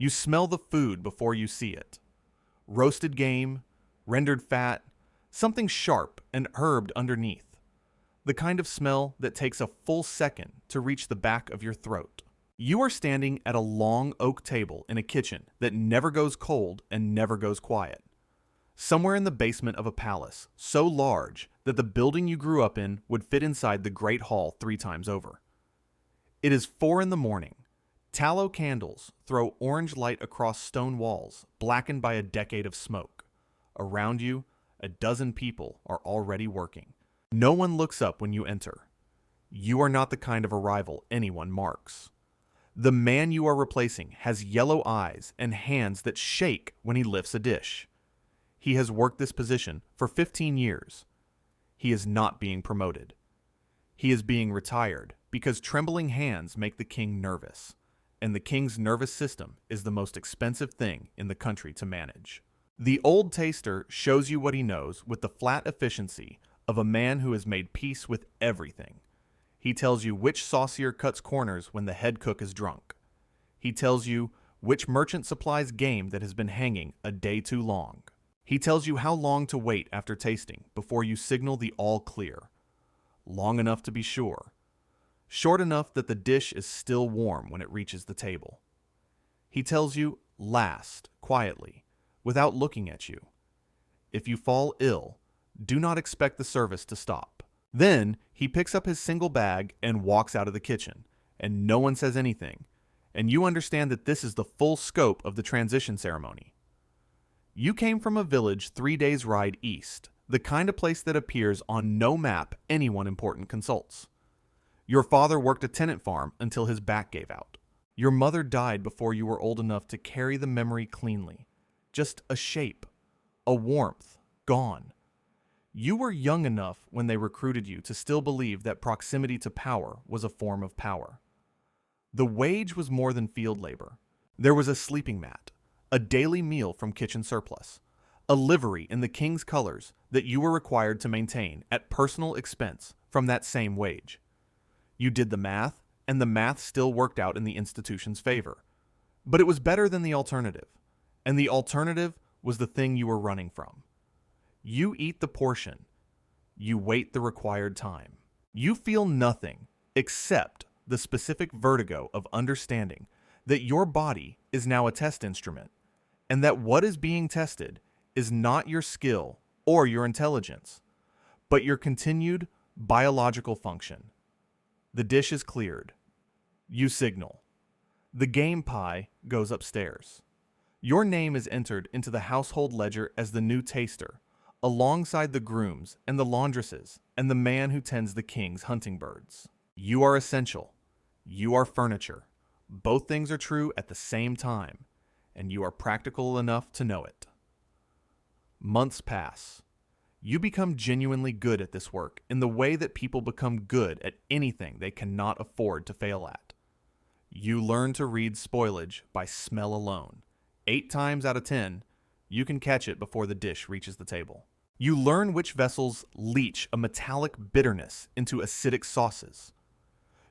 You smell the food before you see it. Roasted game, rendered fat, something sharp and herbed underneath. The kind of smell that takes a full second to reach the back of your throat. You are standing at a long oak table in a kitchen that never goes cold and never goes quiet. Somewhere in the basement of a palace, so large that the building you grew up in would fit inside the Great Hall 3 times over. It is 4 in the morning. Tallow candles throw orange light across stone walls, blackened by a decade of smoke. Around you, a dozen people are already working. No one looks up when you enter. You are not the kind of arrival anyone marks. The man you are replacing has yellow eyes and hands that shake when he lifts a dish. He has worked this position for 15 years. He is not being promoted. He is being retired because trembling hands make the king nervous, and the king's nervous system is the most expensive thing in the country to manage. The old taster shows you what he knows with the flat efficiency of a man who has made peace with everything. He tells you which saucier cuts corners when the head cook is drunk. He tells you which merchant supplies game that has been hanging a day too long. He tells you how long to wait after tasting before you signal the all clear. Long enough to be sure. Short enough that the dish is still warm when it reaches the table. He tells you last, quietly, without looking at you. If you fall ill, do not expect the service to stop. Then he picks up his single bag and walks out of the kitchen, and no one says anything, and you understand that this is the full scope of the transition ceremony. You came from a village 3 days' ride east, the kind of place that appears on no map anyone important consults. Your father worked a tenant farm until his back gave out. Your mother died before you were old enough to carry the memory cleanly. Just a shape, a warmth, gone. You were young enough when they recruited you to still believe that proximity to power was a form of power. The wage was more than field labor. There was a sleeping mat, a daily meal from kitchen surplus, a livery in the king's colors that you were required to maintain at personal expense from that same wage. You did the math, and the math still worked out in the institution's favor. But it was better than the alternative, and the alternative was the thing you were running from. You eat the portion. You wait the required time. You feel nothing except the specific vertigo of understanding that your body is now a test instrument, and that what is being tested is not your skill or your intelligence, but your continued biological function. The dish is cleared. You signal. The game pie goes upstairs. Your name is entered into the household ledger as the new taster, alongside the grooms and the laundresses and the man who tends the king's hunting birds. You are essential. You are furniture. Both things are true at the same time, and you are practical enough to know it. Months pass. You become genuinely good at this work in the way that people become good at anything they cannot afford to fail at. You learn to read spoilage by smell alone. 8 times out of 10, you can catch it before the dish reaches the table. You learn which vessels leach a metallic bitterness into acidic sauces.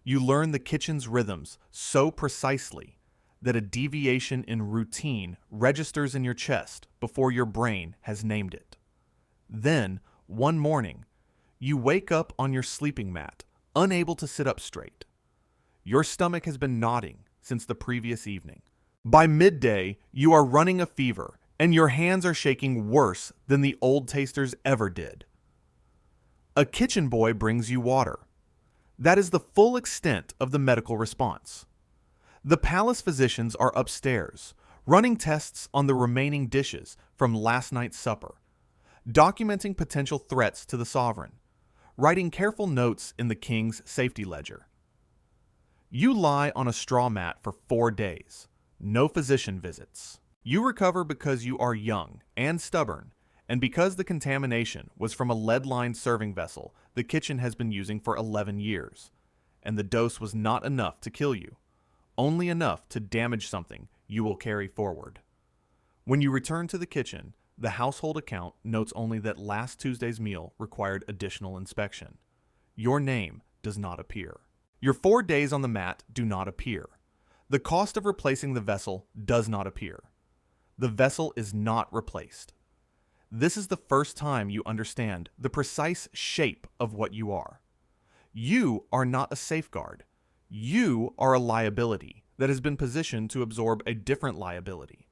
You learn the kitchen's rhythms so precisely that a deviation in routine registers in your chest before your brain has named it. Then, one morning, you wake up on your sleeping mat, unable to sit up straight. Your stomach has been knotting since the previous evening. By midday, you are running a fever, and your hands are shaking worse than the old tasters ever did. A kitchen boy brings you water. That is the full extent of the medical response. The palace physicians are upstairs, running tests on the remaining dishes from last night's supper, documenting potential threats to the sovereign, writing careful notes in the king's safety ledger. You lie on a straw mat for 4 days, no physician visits. You recover because you are young and stubborn, and because the contamination was from a lead-lined serving vessel the kitchen has been using for 11 years, and the dose was not enough to kill you, only enough to damage something you will carry forward. When you return to the kitchen, the household account notes only that last Tuesday's meal required additional inspection. Your name does not appear. Your 4 days on the mat do not appear. The cost of replacing the vessel does not appear. The vessel is not replaced. This is the first time you understand the precise shape of what you are. You are not a safeguard. You are a liability that has been positioned to absorb a different liability.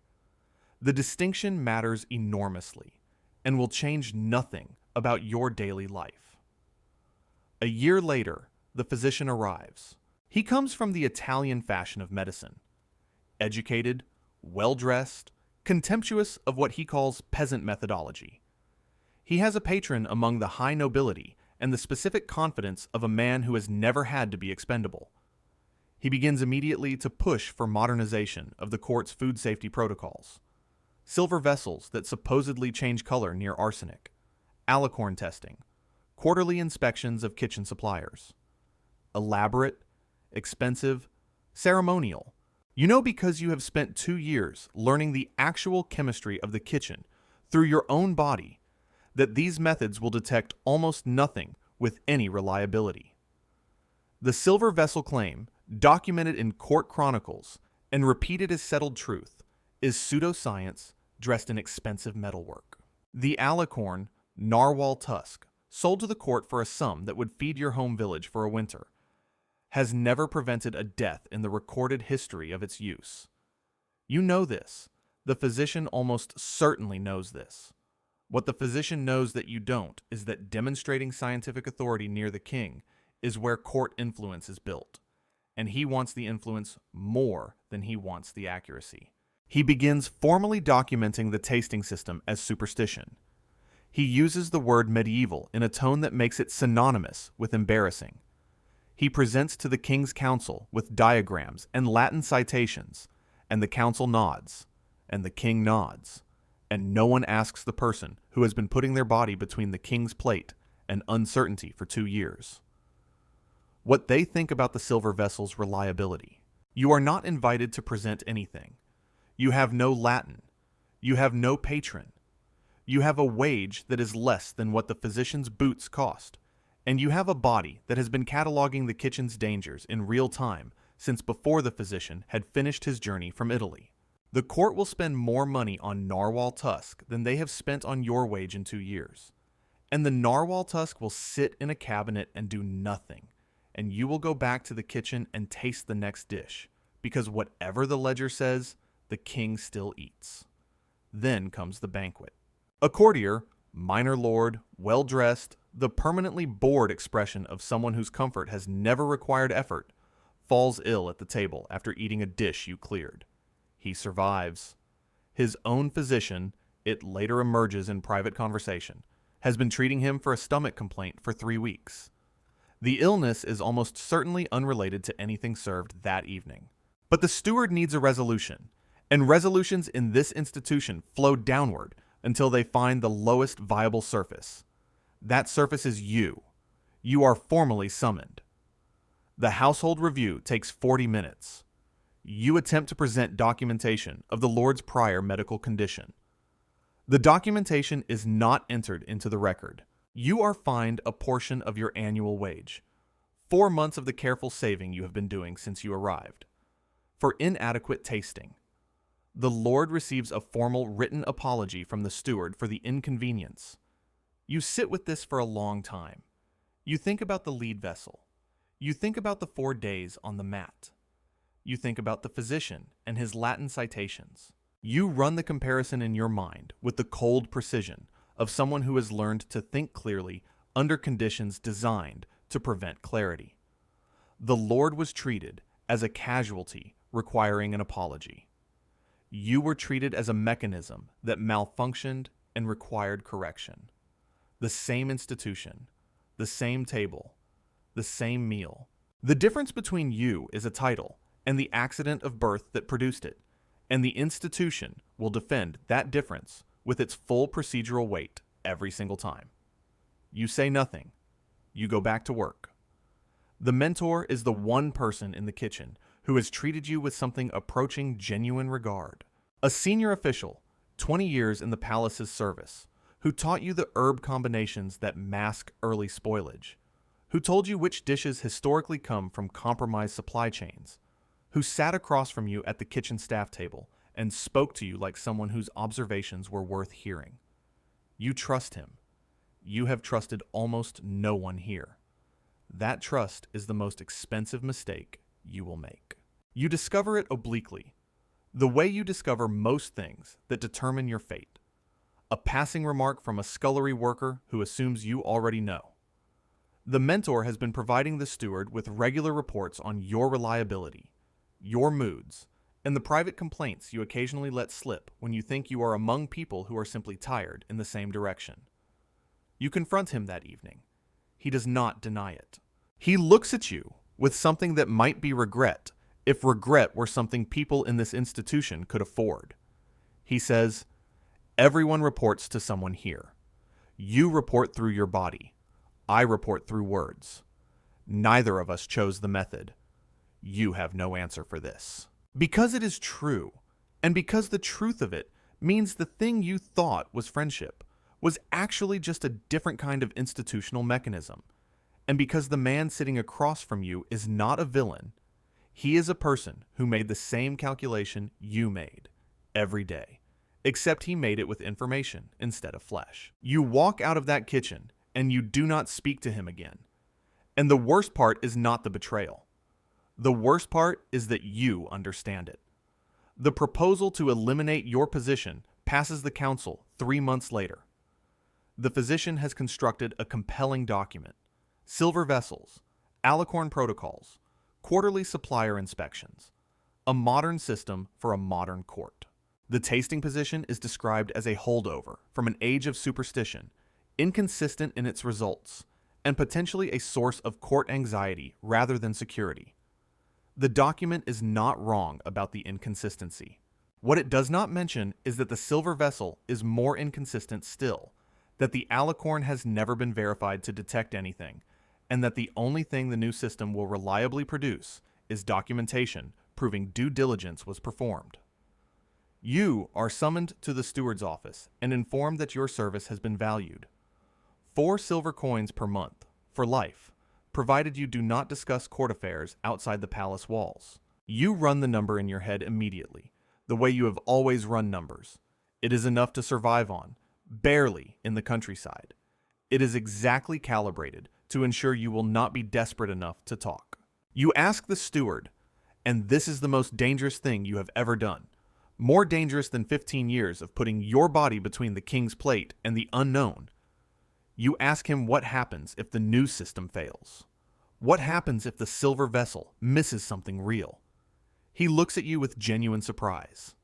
The distinction matters enormously and will change nothing about your daily life. A year later, the physician arrives. He comes from the Italian fashion of medicine. Educated, well-dressed, contemptuous of what he calls peasant methodology. He has a patron among the high nobility and the specific confidence of a man who has never had to be expendable. He begins immediately to push for modernization of the court's food safety protocols. Silver vessels that supposedly change color near arsenic, alicorn testing, quarterly inspections of kitchen suppliers. Elaborate, expensive, ceremonial. You know, because you have spent 2 years learning the actual chemistry of the kitchen through your own body, that these methods will detect almost nothing with any reliability. The silver vessel claim, documented in court chronicles and repeated as settled truth, is pseudoscience dressed in expensive metalwork. The alicorn narwhal tusk, sold to the court for a sum that would feed your home village for a winter, has never prevented a death in the recorded history of its use. You know this. The physician almost certainly knows this. What the physician knows that you don't is that demonstrating scientific authority near the king is where court influence is built, and he wants the influence more than he wants the accuracy. He begins formally documenting the tasting system as superstition. He uses the word medieval in a tone that makes it synonymous with embarrassing. He presents to the king's council with diagrams and Latin citations, and the council nods, and the king nods, and no one asks the person who has been putting their body between the king's plate and uncertainty for 2 years what they think about the silver vessel's reliability. You are not invited to present anything. You have no Latin. You have no patron. You have a wage that is less than what the physician's boots cost, and you have a body that has been cataloging the kitchen's dangers in real time since before the physician had finished his journey from Italy. The court will spend more money on narwhal tusk than they have spent on your wage in 2 years. And the narwhal tusk will sit in a cabinet and do nothing, and you will go back to the kitchen and taste the next dish, because whatever the ledger says, the king still eats. Then comes the banquet. A courtier, minor lord, well-dressed, the permanently bored expression of someone whose comfort has never required effort, falls ill at the table after eating a dish you cleared. He survives. His own physician, it later emerges in private conversation, has been treating him for a stomach complaint for 3 weeks. The illness is almost certainly unrelated to anything served that evening. But the steward needs a resolution, and resolutions in this institution flow downward until they find the lowest viable surface. That surface is you. You are formally summoned. The household review takes 40 minutes. You attempt to present documentation of the Lord's prior medical condition. The documentation is not entered into the record. You are fined a portion of your annual wage, 4 months of the careful saving you have been doing since you arrived, for inadequate tasting. The Lord receives a formal written apology from the steward for the inconvenience. You sit with this for a long time. You think about the lead vessel. You think about the 4 days on the mat. You think about the physician and his Latin citations. You run the comparison in your mind with the cold precision of someone who has learned to think clearly under conditions designed to prevent clarity. The Lord was treated as a casualty requiring an apology. You were treated as a mechanism that malfunctioned and required correction. The same institution, the same table, the same meal. The difference between you is a title and the accident of birth that produced it, and the institution will defend that difference with its full procedural weight every single time. You say nothing. You go back to work. The mentor is the one person in the kitchen who has treated you with something approaching genuine regard. A senior official, 20 years in the palace's service, who taught you the herb combinations that mask early spoilage, who told you which dishes historically come from compromised supply chains, who sat across from you at the kitchen staff table and spoke to you like someone whose observations were worth hearing. You trust him. You have trusted almost no one here. That trust is the most expensive mistake you will make. You discover it obliquely, the way you discover most things that determine your fate. A passing remark from a scullery worker who assumes you already know. The mentor has been providing the steward with regular reports on your reliability, your moods, and the private complaints you occasionally let slip when you think you are among people who are simply tired in the same direction. You confront him that evening. He does not deny it. He looks at you with something that might be regret, if regret were something people in this institution could afford. He says, "Everyone reports to someone here. You report through your body. I report through words. Neither of us chose the method. You have no answer for this." Because it is true, and because the truth of it means the thing you thought was friendship was actually just a different kind of institutional mechanism, and because the man sitting across from you is not a villain, he is a person who made the same calculation you made every day, except he made it with information instead of flesh. You walk out of that kitchen and you do not speak to him again. And the worst part is not the betrayal. The worst part is that you understand it. The proposal to eliminate your position passes the council 3 months later. The physician has constructed a compelling document: silver vessels, alicorn protocols, quarterly supplier inspections, a modern system for a modern court. The tasting position is described as a holdover from an age of superstition, inconsistent in its results, and potentially a source of court anxiety rather than security. The document is not wrong about the inconsistency. What it does not mention is that the silver vessel is more inconsistent still, that the alicorn has never been verified to detect anything, and that the only thing the new system will reliably produce is documentation proving due diligence was performed. You are summoned to the steward's office and informed that your service has been valued. 4 silver coins per month, for life, provided you do not discuss court affairs outside the palace walls. You run the number in your head immediately, the way you have always run numbers. It is enough to survive on, barely in the countryside. It is exactly calibrated to ensure you will not be desperate enough to talk. You ask the steward, and this is the most dangerous thing you have ever done, more dangerous than 15 years of putting your body between the king's plate and the unknown. You ask him what happens if the new system fails. What happens if the silver vessel misses something real? He looks at you with genuine surprise.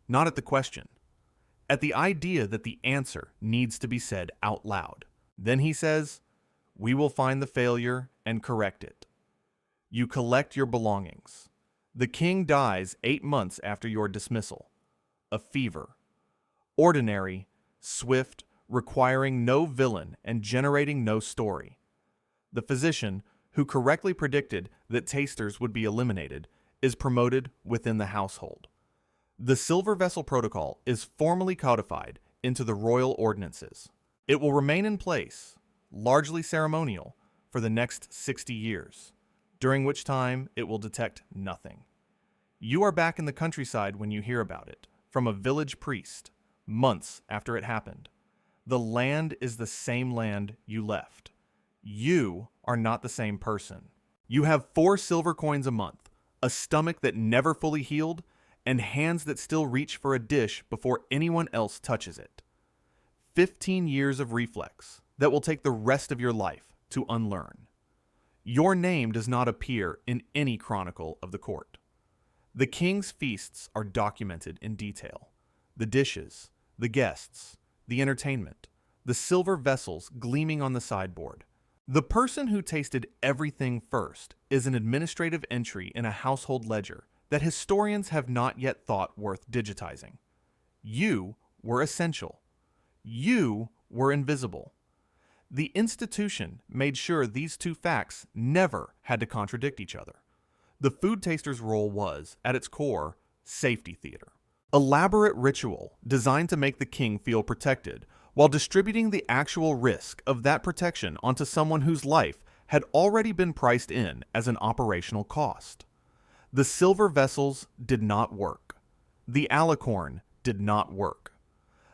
Not at the question, at the idea that the answer needs to be said out loud. Then he says, "We will find the failure and correct it." You collect your belongings. The king dies 8 months after your dismissal. A fever. Ordinary, swift, requiring no villain and generating no story. The physician, who correctly predicted that tasters would be eliminated, is promoted within the household. The Silver Vessel Protocol is formally codified into the royal ordinances. It will remain in place, largely ceremonial, for the next 60 years, during which time it will detect nothing. You are back in the countryside when you hear about it, from a village priest, months after it happened. The land is the same land you left. You are not the same person. You have 4 silver coins a month, a stomach that never fully healed, and hands that still reach for a dish before anyone else touches it. 15 years of reflex that will take the rest of your life to unlearn. Your name does not appear in any chronicle of the court. The king's feasts are documented in detail. The dishes, the guests, the entertainment, the silver vessels gleaming on the sideboard. The person who tasted everything first is an administrative entry in a household ledger that historians have not yet thought worth digitizing. You were essential. You were invisible. The institution made sure these 2 facts never had to contradict each other. The food taster's role was, at its core, safety theater. Elaborate ritual designed to make the king feel protected while distributing the actual risk of that protection onto someone whose life had already been priced in as an operational cost. The silver vessels did not work. The alicorn did not work.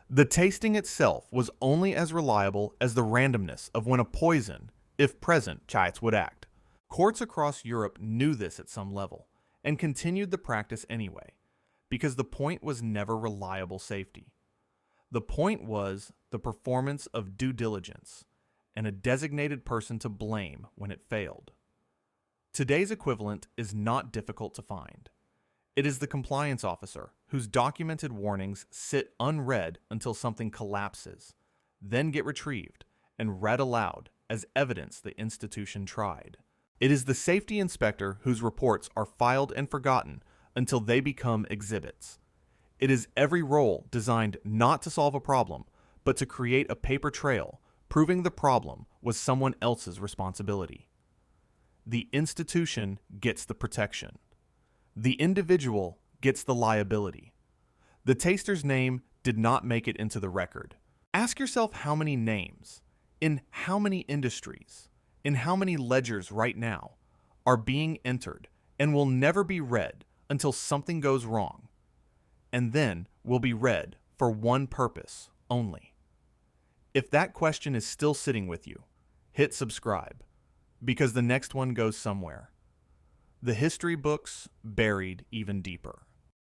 The tasting itself was only as reliable as the randomness of when a poison, if present, chites would act. Courts across Europe knew this at some level and continued the practice anyway, because the point was never reliable safety. The point was the performance of due diligence and a designated person to blame when it failed. Today's equivalent is not difficult to find. It is the compliance officer whose documented warnings sit unread until something collapses, then get retrieved and read aloud as evidence the institution tried. It is the safety inspector whose reports are filed and forgotten until they become exhibits. It is every role designed not to solve a problem, but to create a paper trail proving the problem was someone else's responsibility. The institution gets the protection. The individual gets the liability. The taster's name did not make it into the record. Ask yourself how many names, in how many industries, in how many ledgers right now, are being entered and will never be read until something goes wrong, and then will be read for one purpose only. If that question is still sitting with you, hit subscribe, because the next one goes somewhere. The history books buried even deeper.